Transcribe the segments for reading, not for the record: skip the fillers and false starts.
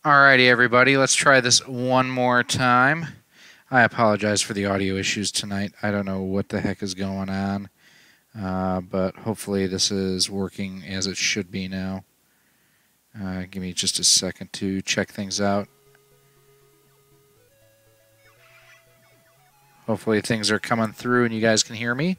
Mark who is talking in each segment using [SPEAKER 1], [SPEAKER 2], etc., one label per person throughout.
[SPEAKER 1] Alrighty, everybody, let's try this one more time. I apologize for the audio issues tonight. I don't know what the heck is going on, but hopefully this is working as it should be now. Give me just a second to check things out. Hopefully things are coming through and you guys can hear me.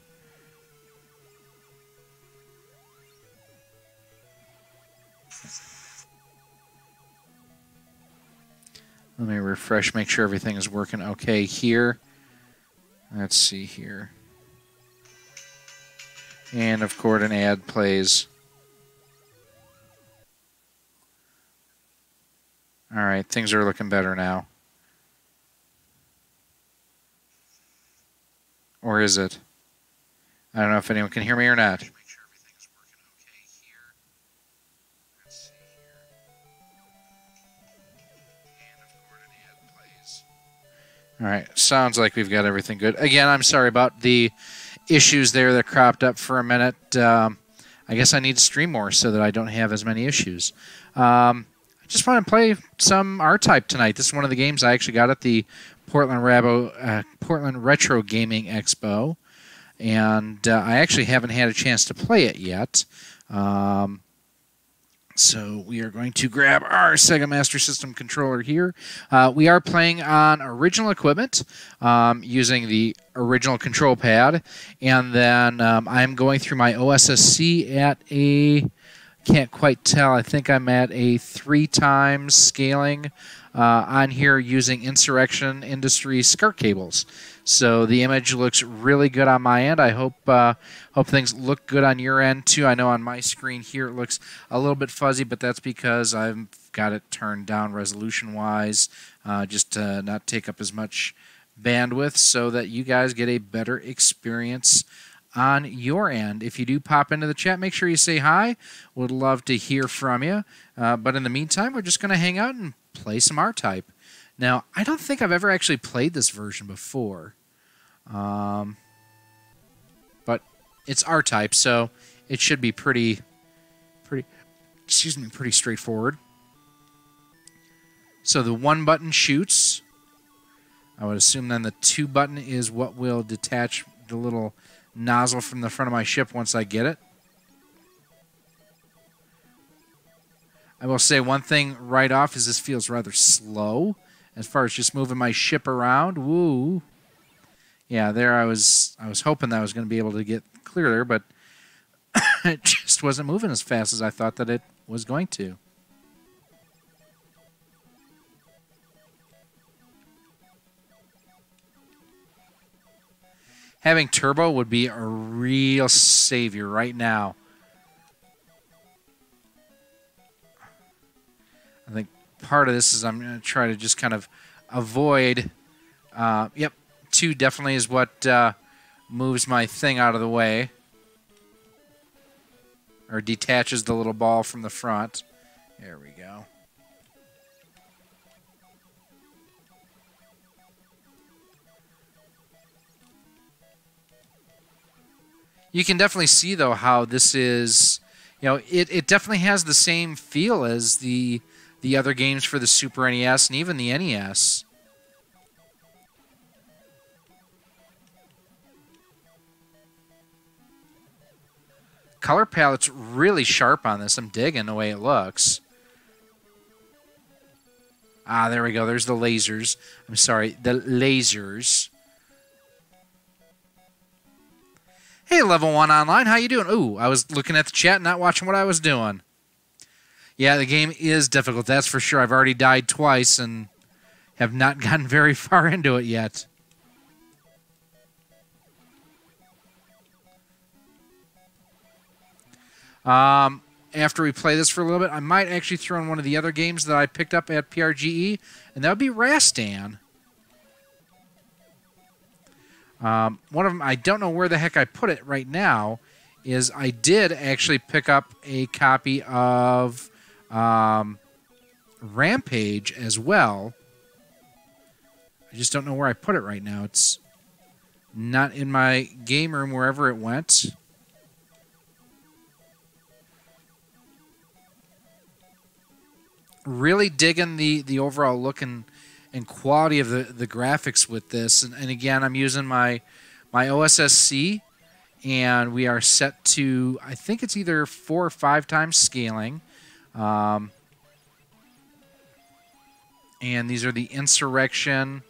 [SPEAKER 1] Let me refresh, make sure everything is working okay here. Let's see here. And of course an ad plays. Alright, things are looking better now. Or is it? I don't know if anyone can hear me or not. All right, sounds like we've got everything good. Again, I'm sorry about the issues there that cropped up for a minute. I guess I need to stream more so that I don't have as many issues. I just want to play some R-Type tonight. This is one of the games I actually got at the Portland Retro Gaming Expo, and I actually haven't had a chance to play it yet. So we are going to grab our Sega Master System controller here. We are playing on original equipment using the original control pad. And then I'm going through my OSSC at a, can't quite tell, I think I'm at a 3x scaling on here using Insurrection Industry SCART cables. So the image looks really good on my end. I hope things look good on your end too. I know on my screen here it looks a little bit fuzzy, but that's because I've got it turned down resolution-wise just to not take up as much bandwidth so that you guys get a better experience on your end. If you do pop into the chat, make sure you say hi. Would love to hear from you. But in the meantime, we're just going to hang out and play some R-Type. Now, I don't think I've ever actually played this version before. But it's R-Type, so it should be pretty straightforward. So the 1 button shoots. I would assume then the 2 button is what will detach the little nozzle from the front of my ship once I get it. I will say one thing right off is this feels rather slow as far as just moving my ship around. Woo. Yeah, there I was hoping that I was going to be able to get clear there, but it just wasn't moving as fast as I thought that it was going to. Having turbo would be a real savior right now. I think part of this is I'm going to try to just kind of avoid... yep, 2 definitely is what moves my thing out of the way. Or detaches the little ball from the front. There we go. You can definitely see, though, how this is... You know, it definitely has the same feel as the other games for the Super NES and even the NES. Color palette's really sharp on this. I'm digging the way it looks. Ah, there we go. There's the lasers. I'm sorry, the lasers. Hey, Level 1 Online, how you doing? Ooh, I was looking at the chat, not watching what I was doing. Yeah, the game is difficult, that's for sure. I've already died twice and have not gotten very far into it yet. After we play this for a little bit, I might actually throw in one of the other games that I picked up at PRGE, and that would be Rastan. One of them, I don't know where the heck I put it right now, is I did actually pick up a copy of Rampage as well. I just don't know where I put it right now. It's not in my game room wherever it went. Really digging the overall look and quality of the graphics with this. And again, I'm using my OSSC, and we are set to, I think it's either 4 or 5 times scaling. And these are the Insurrection.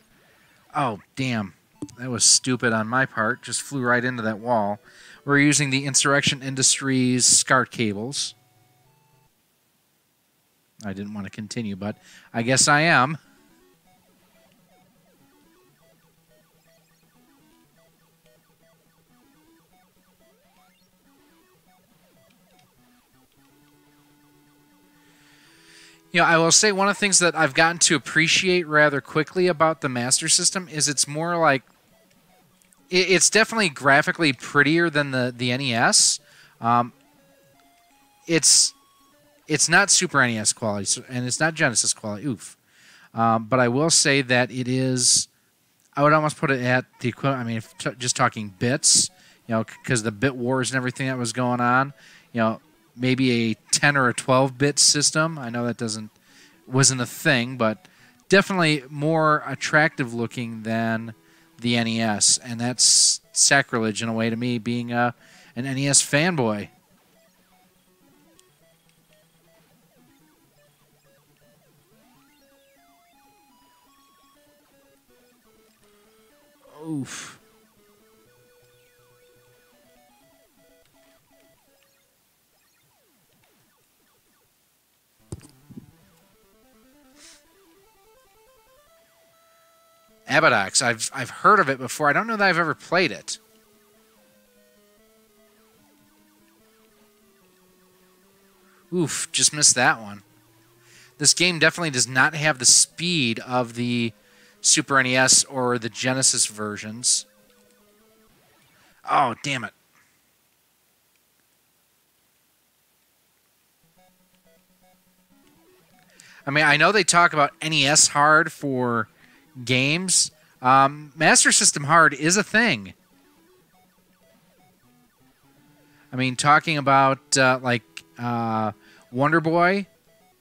[SPEAKER 1] Oh, damn. That was stupid on my part. Just flew right into that wall. We're using the Insurrection Industries SCART cables. I didn't want to continue, but I guess I am. You know, I will say one of the things that I've gotten to appreciate rather quickly about the Master System is it's more like it's definitely graphically prettier than the NES. It's not Super NES quality, and it's not Genesis quality. Oof. But I will say that it is. I would almost put it at the equivalent. I mean, if just talking bits, you know, because the bit wars and everything that was going on, you know, maybe a 10 or a 12-bit system. I know that wasn't a thing, but definitely more attractive looking than the NES, and that's sacrilege in a way to me, being an NES fanboy. Oof. Abadox. I've heard of it before. I don't know that I've ever played it. Oof, just missed that one. This game definitely does not have the speed of the Super NES or the Genesis versions. Oh, damn it. I mean, I know they talk about NES hard for games. Master System hard is a thing. I mean, talking about like Wonder Boy,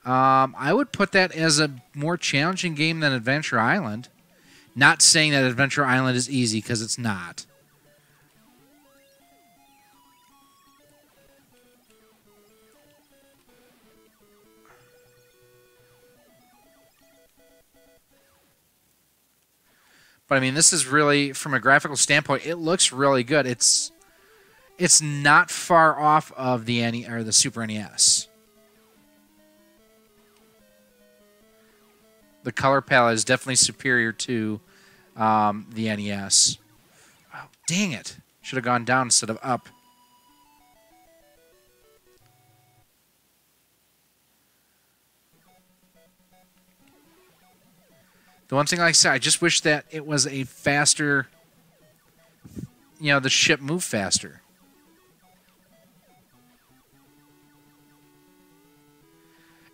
[SPEAKER 1] I would put that as a more challenging game than Adventure Island. Not saying that Adventure Island is easy, because it's not. But I mean, this is really, from a graphical standpoint, it looks really good. It's not far off of the the Super NES. The color palette is definitely superior to the NES. Oh, dang it. Should have gone down instead of up. The one thing, like I said, I just wish that it was a faster, you know, the ship moved faster.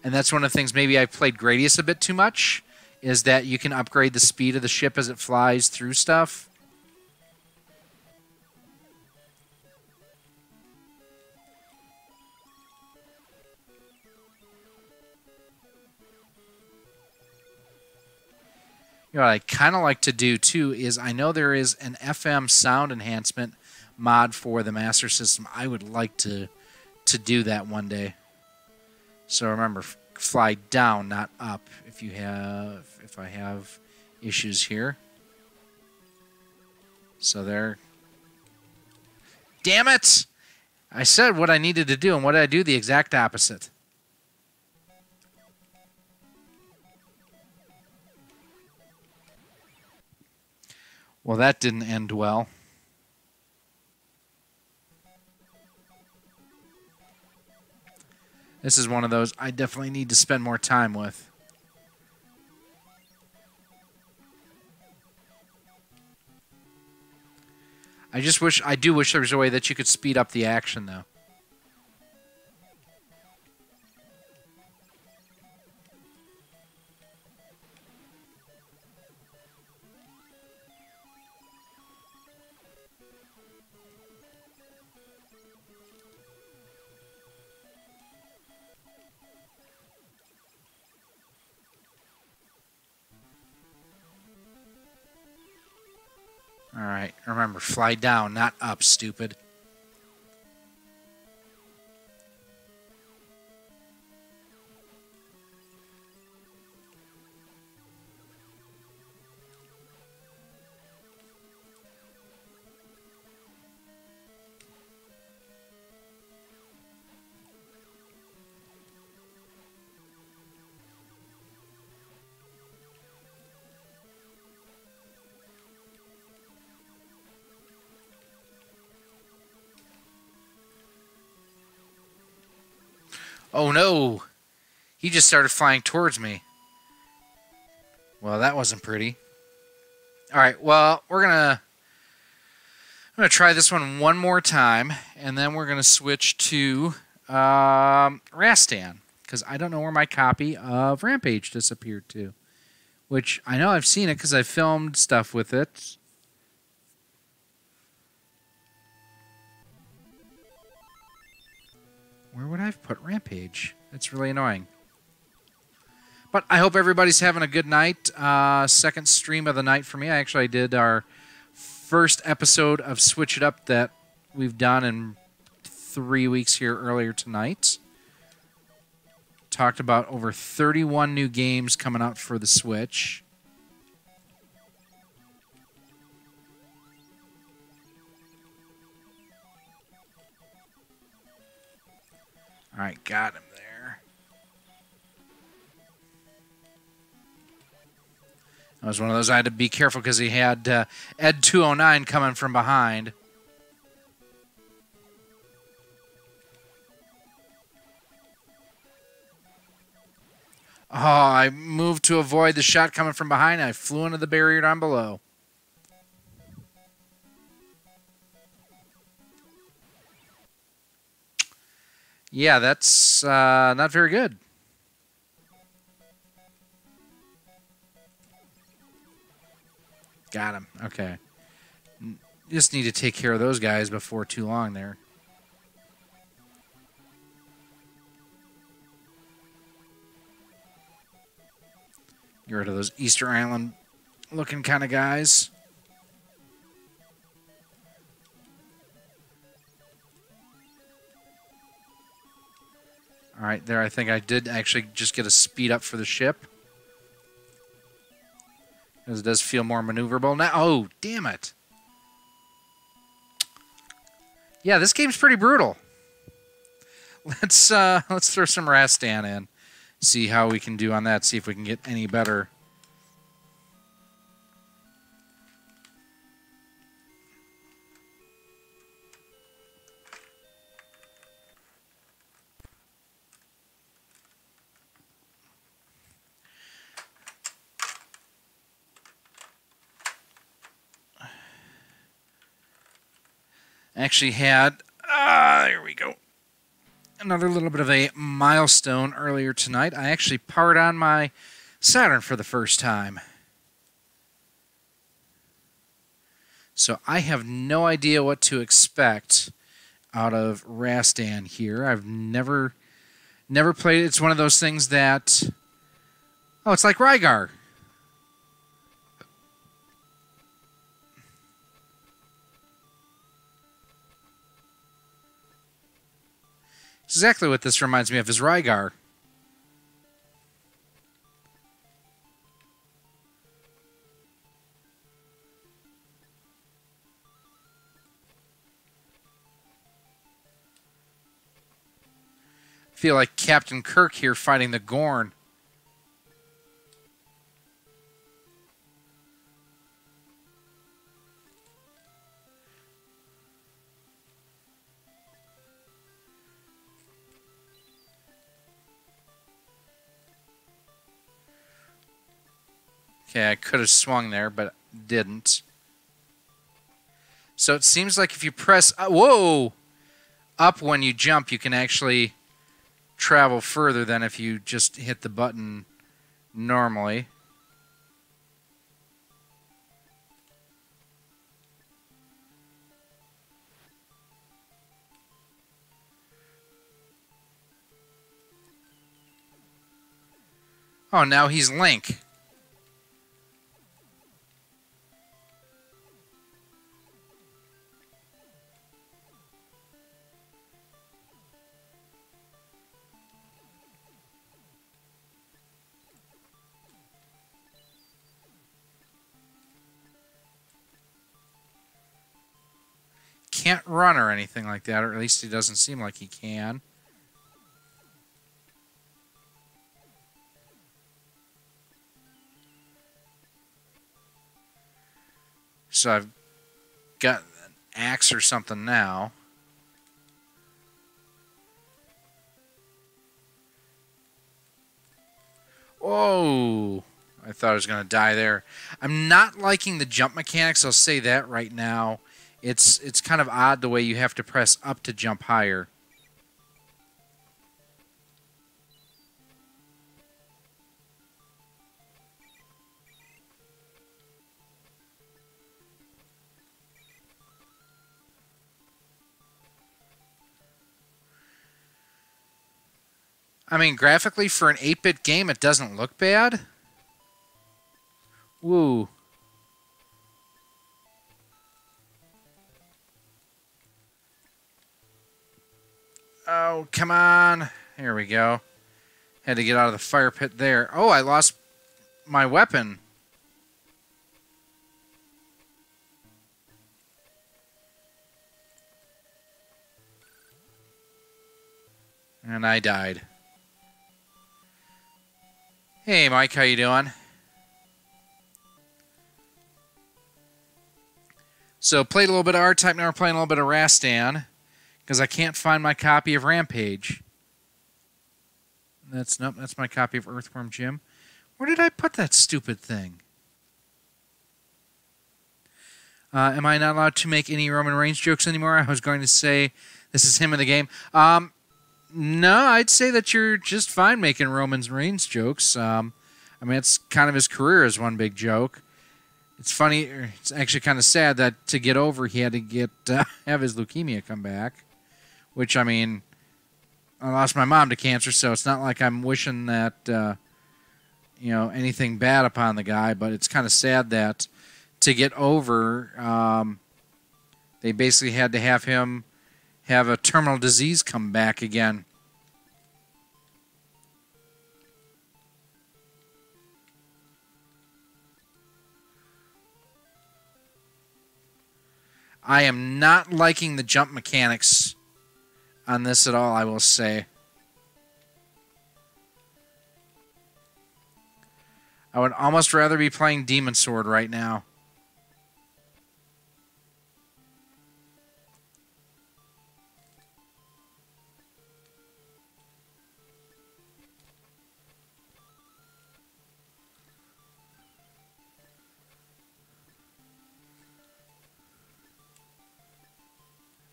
[SPEAKER 1] And that's one of the things, maybe I played Gradius a bit too much, is that you can upgrade the speed of the ship as it flies through stuff. You know, what I kind of like to do, too, is I know there is an FM sound enhancement mod for the Master System. I would like to do that one day. So remember, fly down, not up, if I have issues here. So there. Damn it! I said what I needed to do, and what did I do? The exact opposite. Well, that didn't end well. This is one of those I definitely need to spend more time with. I do wish there was a way that you could speed up the action, though. Alright, remember, fly down, not up, stupid. Oh no! He just started flying towards me. Well, that wasn't pretty. Alright, well, I'm gonna try this one more time, and then we're gonna switch to Rastan, because I don't know where my copy of Rampage disappeared to. Which, I know I've seen it because I filmed stuff with it. Where would I have put Rampage? That's really annoying. But I hope everybody's having a good night. Second stream of the night for me. I actually did our first episode of Switch It Up that we've done in 3 weeks here earlier tonight. Talked about over 31 new games coming out for the Switch. All right, got him there. That was one of those I had to be careful because he had Ed209 coming from behind. Oh, I moved to avoid the shot coming from behind. I flew into the barrier down below. Yeah, that's not very good. Got him. Okay. Just need to take care of those guys before too long there. Get rid of those Easter Island looking kind of guys. All right, there I think I did actually just get a speed up for the ship. Because it does feel more maneuverable now. Oh, damn it. Yeah, this game's pretty brutal. Let's throw some Rastan in. See how we can do on that. See if we can get any better. Actually had, there we go, another little bit of a milestone earlier tonight. I actually powered on my Saturn for the first time. So I have no idea what to expect out of Rastan here. I've never played it. It's one of those things that, oh, it's like Rygar. Exactly what this reminds me of is Rygar. I feel like Captain Kirk here fighting the Gorn. Okay, I could have swung there, but didn't. So it seems like if you press whoa, up when you jump, you can actually travel further than if you just hit the button normally. Oh, now he's Link. can't run or anything like that, or at least he doesn't seem like he can. So I've got an axe or something now. Whoa! I thought I was going to die there. I'm not liking the jump mechanics, I'll say that right now. It's kind of odd the way you have to press up to jump higher. I mean, graphically, for an 8-bit game, it doesn't look bad. Woo. Oh, come on. Here we go. Had to get out of the fire pit there. Oh, I lost my weapon. And I died. Hey, Mike, how you doing? So, played a little bit of R-Type, now we're playing a little bit of Rastan, because I can't find my copy of Rampage. Nope, that's my copy of Earthworm Jim. Where did I put that stupid thing? Am I not allowed to make any Roman Reigns jokes anymore? I was going to say this is him in the game. No, I'd say that you're just fine making Roman Reigns jokes. I mean, it's kind of his career as one big joke. It's funny. It's actually kind of sad that to get over, he had to have his leukemia come back. Which, I mean, I lost my mom to cancer, so it's not like I'm wishing that anything bad upon the guy. But it's kind of sad that to get over, they basically had to have him have a terminal disease come back again. I am not liking the jump mechanics on this at all, I will say. I would almost rather be playing Demon Sword right now.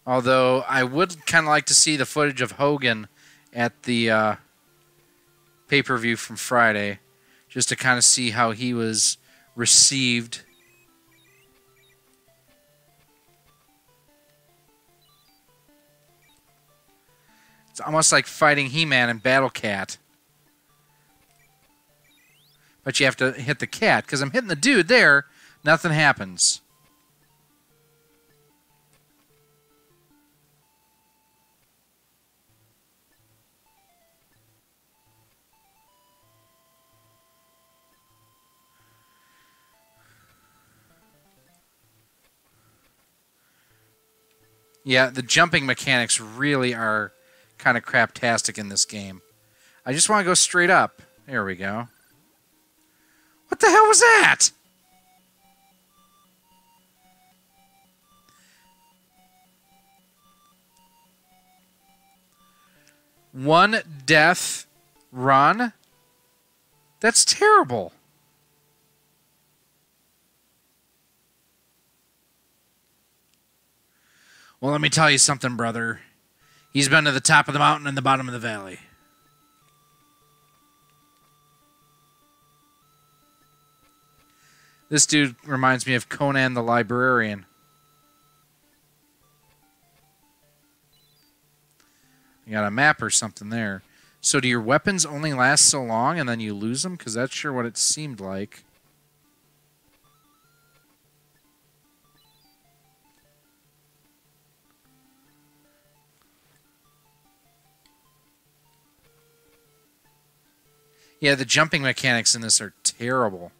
[SPEAKER 1] Although I would kind of like to see the footage of Hogan at the pay-per-view from Friday, just to kind of see how he was received. It's almost like fighting He-Man and Battle Cat. But you have to hit the cat, because I'm hitting the dude there, nothing happens. Yeah, the jumping mechanics really are kind of craptastic in this game. I just want to go straight up. There we go. What the hell was that? One death run? That's terrible. Well, let me tell you something, brother. He's been to the top of the mountain and the bottom of the valley. This dude reminds me of Conan the Librarian. You got a map or something there. So do your weapons only last so long and then you lose them? Because that's sure what it seemed like. Yeah, the jumping mechanics in this are terrible.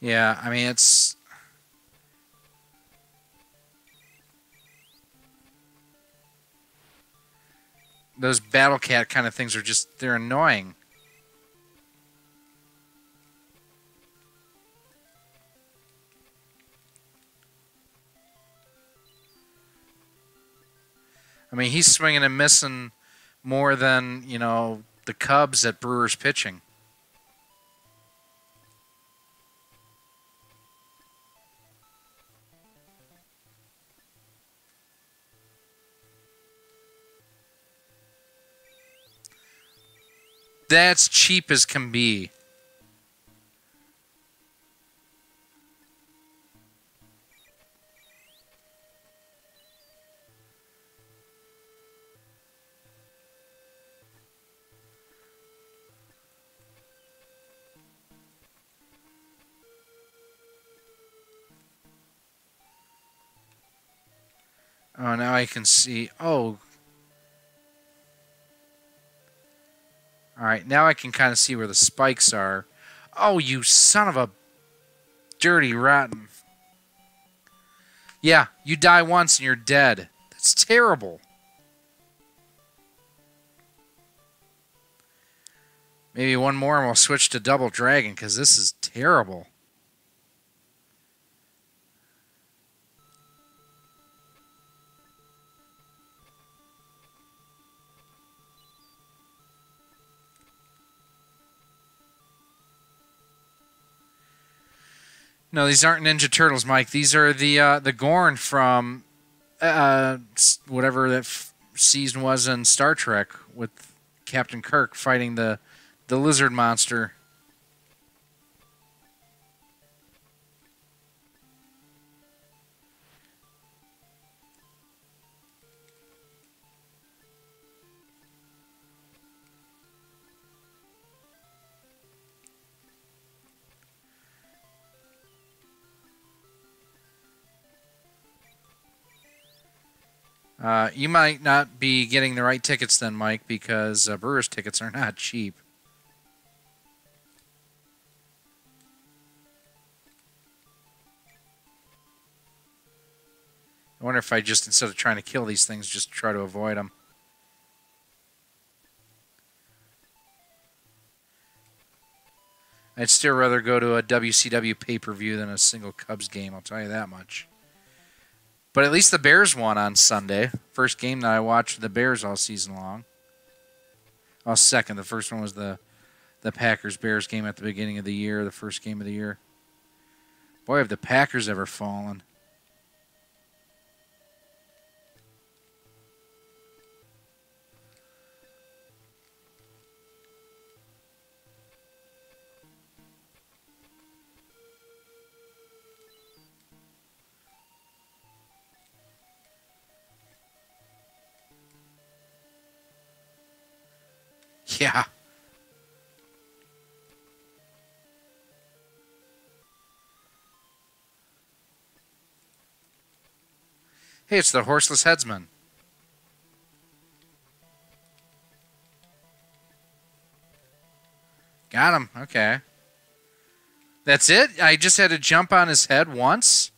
[SPEAKER 1] Yeah, I mean, it's... Those Battle Cat kind of things are just... They're annoying. I mean, he's swinging and missing more than, you know, the Cubs at Brewers pitching. That's cheap as can be. Oh, now I can see. Oh. All right, now I can kind of see where the spikes are. Oh, you son of a dirty rotten. Yeah, you die once and you're dead. That's terrible. Maybe one more and we'll switch to Double Dragon because this is terrible. No, these aren't Ninja Turtles, Mike. These are the Gorn from whatever that season was in Star Trek with Captain Kirk fighting the lizard monster. You might not be getting the right tickets then, Mike, because Brewers tickets are not cheap. I wonder if I just, instead of trying to kill these things, just try to avoid them. I'd still rather go to a WCW pay-per-view than a single Cubs game, I'll tell you that much. But at least the Bears won on Sunday. First game that I watched the Bears all season long. Oh, second. The first one was the Packers-Bears game at the beginning of the year, the first game of the year. Boy, have the Packers ever fallen. Yeah. Hey, it's the Horseless Headsman. Got him. Okay. That's it? I just had to jump on his head once?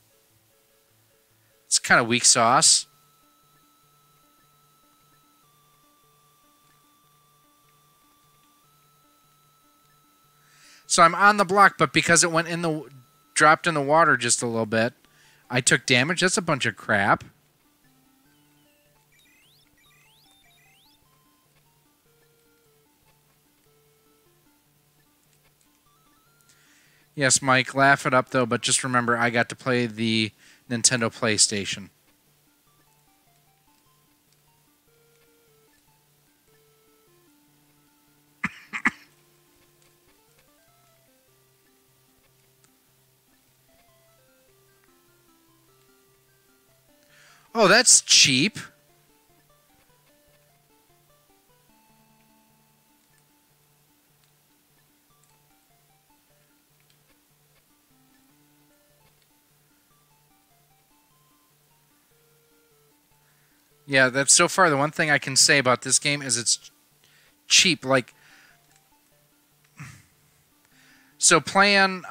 [SPEAKER 1] It's kind of weak sauce. So I'm on the block, but because it went in the... dropped in the water just a little bit, I took damage. That's a bunch of crap. Yes, Mike, laugh it up, though, but just remember, I got to play the Nintendo PlayStation. Oh, that's cheap. Yeah, that's so far the one thing I can say about this game is it's cheap. Like, so playing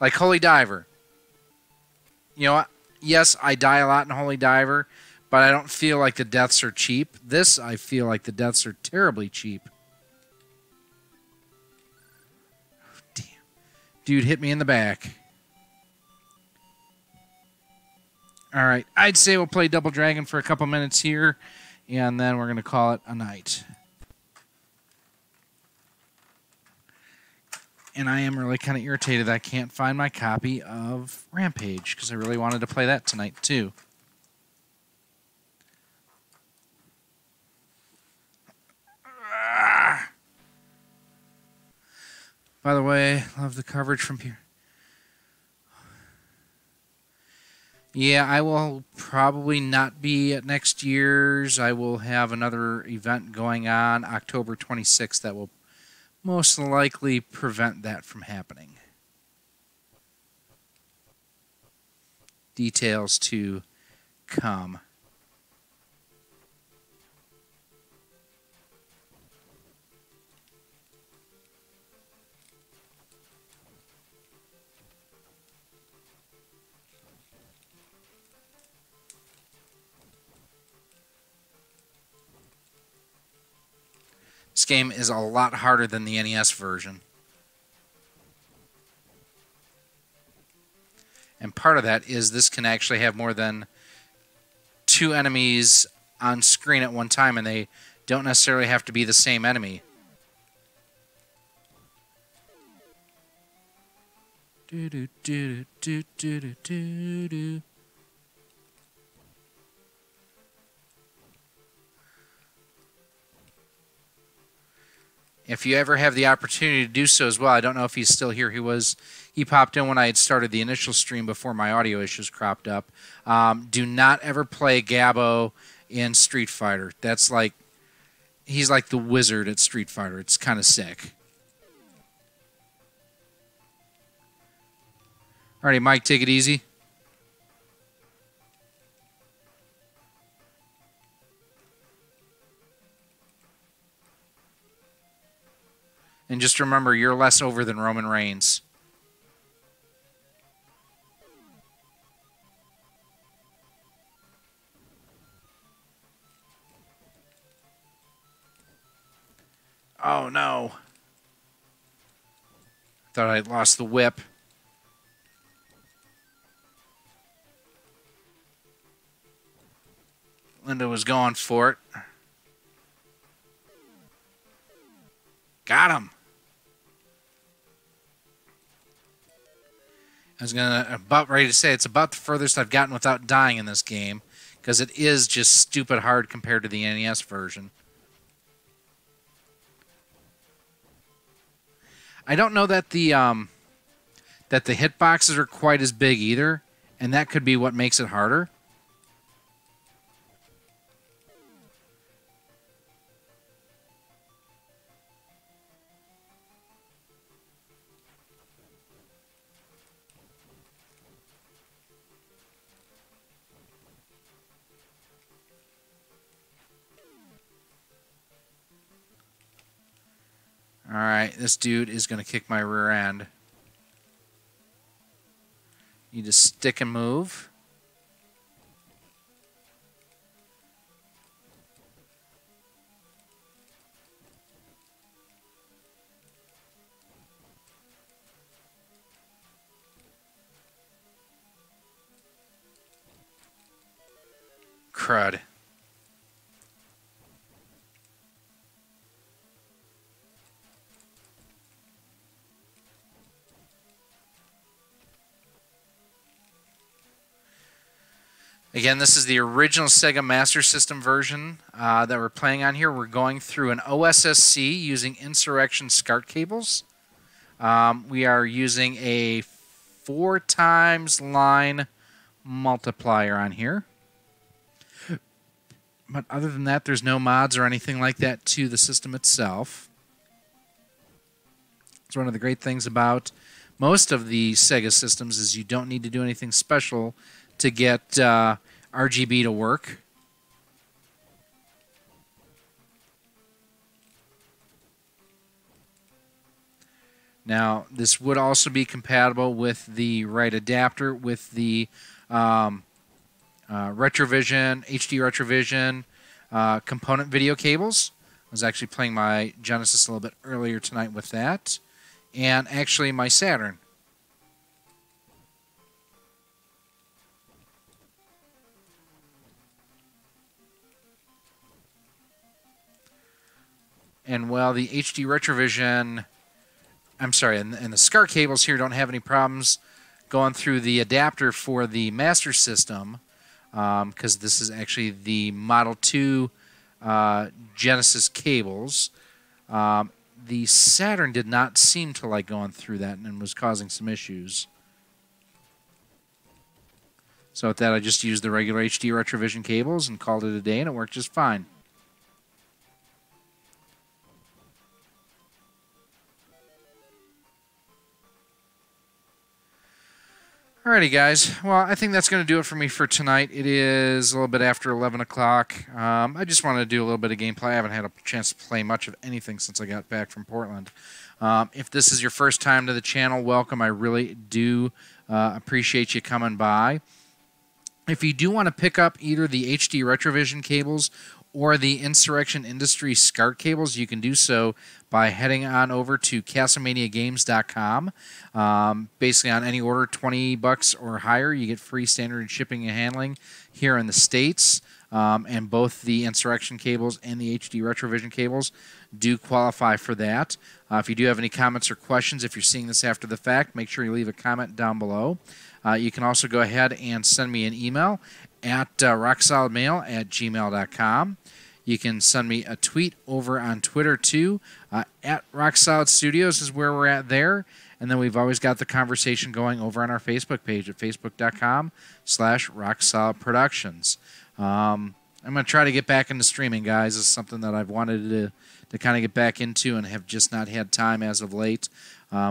[SPEAKER 1] Like Holy Diver. You know what? Yes, I die a lot in Holy Diver, but I don't feel like the deaths are cheap. This, I feel like the deaths are terribly cheap. Damn. Dude hit me in the back. Alright, I'd say we'll play Double Dragon for a couple minutes here, and then we're going to call it a night. And I am really kind of irritated that I can't find my copy of Rampage, because I really wanted to play that tonight, too. By the way, love the coverage from here. Yeah, I will probably not be at next year's. I will have another event going on October 26th that will most likely prevent that from happening. Details to come. This game is a lot harder than the NES version. And part of that is this can actually have more than 2 enemies on screen at one time, and they don't necessarily have to be the same enemy. Do do do do do do do do. If you ever have the opportunity to do so as well, I don't know if he's still here. He popped in when I had started the initial stream before my audio issues cropped up. Do not ever play Gabbo in Street Fighter. That's like, he's like the wizard at Street Fighter. It's kind of sick. Alrighty, Mike, take it easy. And just remember, you're less over than Roman Reigns. Oh, no. Thought I'd lost the whip. Linda was going for it. Got him. I was about ready to say it's about the furthest I've gotten without dying in this game, because it is just stupid hard compared to the NES version. I don't know that the hitboxes are quite as big either, and that could be what makes it harder. Alright, this dude is going to kick my rear end. You just stick and move. Crud. Again, this is the original Sega Master System version that we're playing on here. We're going through an OSSC using Insurrection SCART cables. We are using a 4x line multiplier on here. But other than that, there's no mods or anything like that to the system itself. It's one of the great things about most of the Sega systems is you don't need to do anything special to get RGB to work. Now, this would also be compatible with the right adapter with the Retrovision, HD Retrovision component video cables. I was actually playing my Genesis a little bit earlier tonight with that. And actually my Saturn. And while the HD Retrovision, I'm sorry, and the SCART cables here don't have any problems going through the adapter for the Master System, because this is actually the Model 2 Genesis cables. The Saturn did not seem to like going through that and was causing some issues. So with that, I just used the regular HD Retrovision cables and called it a day, and it worked just fine. Alrighty, guys. Well, I think that's going to do it for me for tonight. It is a little bit after 11 o'clock. I just wanted to do a little bit of gameplay. I haven't had a chance to play much of anything since I got back from Portland. If this is your first time to the channel, welcome. I really do appreciate you coming by. If you do want to pick up either the HD Retrovision cables or the Insurrection Industry SCART cables, you can do so by heading on over to CastlemaniaGames.com. Basically, on any order, $20 or higher, you get free standard shipping and handling here in the States. And both the Insurrection cables and the HD Retrovision cables do qualify for that. If you do have any comments or questions, if you're seeing this after the fact, make sure you leave a comment down below. You can also go ahead and send me an email at rocksolidmail@gmail.com. You can send me a tweet over on Twitter, too. At Rock Solid Studios is where we're at there. And then we've always got the conversation going over on our Facebook page at facebook.com/rocksolidproductions. I'm going to try to get back into streaming, guys. It's something that I've wanted to kind of get back into and have just not had time as of late.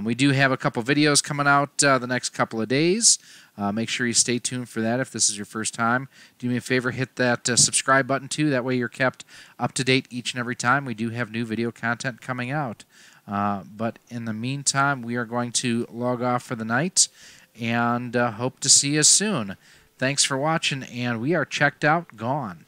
[SPEAKER 1] We do have a couple videos coming out the next couple of days. Make sure you stay tuned for that if this is your first time. Do me a favor, hit that subscribe button too. That way you're kept up to date each and every time we do have new video content coming out. But in the meantime, we are going to log off for the night and hope to see you soon. Thanks for watching, and we are checked out, gone.